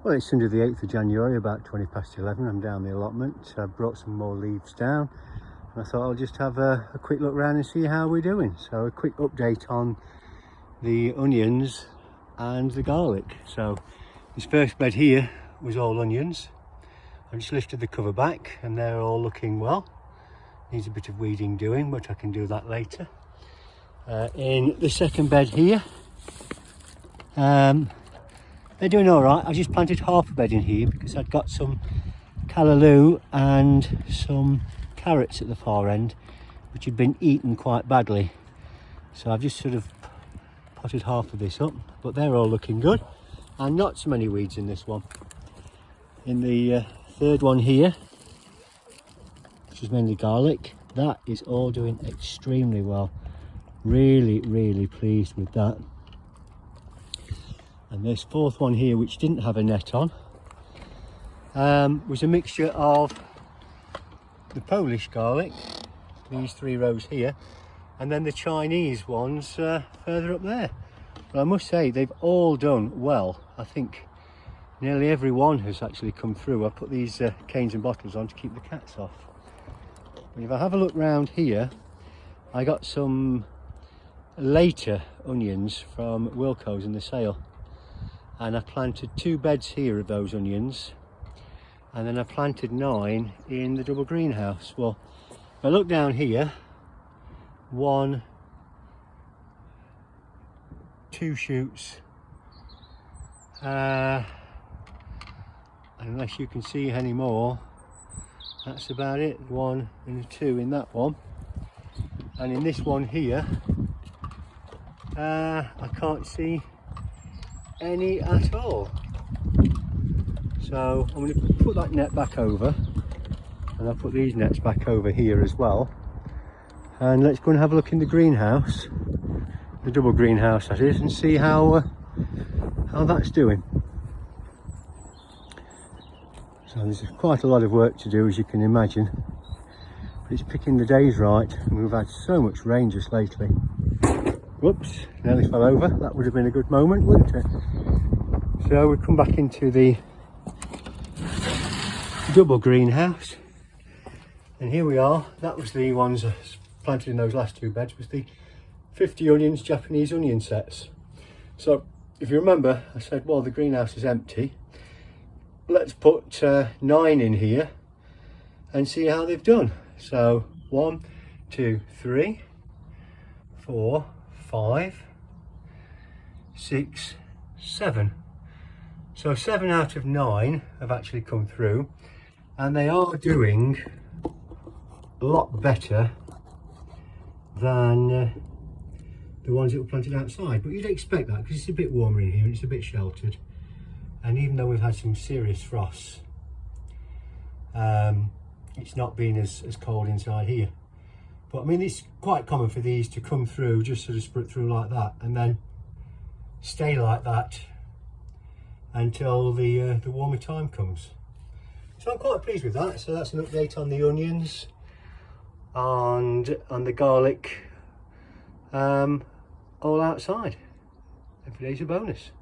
Well, it's Sunday the 8th of January, about 20 past 11. I'm down the allotment. I've brought some more leaves down. And I thought I'll just have a quick look around and see how we're doing. So a quick update on the onions and the garlic. So this first bed here was all onions. I just lifted the cover back and they're all looking well. Needs a bit of weeding doing, but I can do that later. In the second bed here, they're doing all right. I just planted half a bed in here because I'd got some callaloo and some carrots at the far end, which had been eaten quite badly. So I've just sort of potted half of this up, but they're all looking good. And not so many weeds in this one. In the third one here, which is mainly garlic, that is all doing extremely well. Really pleased with that. And this fourth one here, which didn't have a net on, was a mixture of the Polish garlic, these 3 rows here, and then the Chinese ones further up there. But I must say they've all done well. I think nearly every one has actually come through. I put these canes and bottles on to keep the cats off. But if I have a look round here, I got some later onions from Wilko's in the sale. And I planted 2 beds here of those onions, and then I planted 9 in the double greenhouse. Well, if I look down here, 1, 2 shoots, unless you can see any more, that's about it. 1 and 2 in that one, and in this one here, I can't see any at all. So I'm going to put that net back over, and I'll put these nets back over here as well, and let's go and have a look in the greenhouse, the double greenhouse that is, and see how that's doing. So there's quite a lot of work to do, as you can imagine, but it's picking the days right, and we've had so much rain just lately. Whoops, nearly fell over. That would have been a good moment, wouldn't it? So we come back into the double greenhouse, and here we are. That was the ones planted in those last 2 beds, was the 50 onions Japanese onion sets. So if you remember, I said, well, the greenhouse is empty. Let's put 9 in here and see how they've done. So 1, 2, 3, 4, 5, 6, 7. So 7 out of 9 have actually come through, and they are doing a lot better than the ones that were planted outside. But you'd expect that because it's a bit warmer in here and it's a bit sheltered, and even though we've had some serious frosts, it's not been as cold inside here. But I mean, it's quite common for these to come through, just sort of split through like that, and then stay like that until the warmer time comes. So I'm quite pleased with that. So that's an update on the onions and on the garlic, all outside. Every day's a bonus.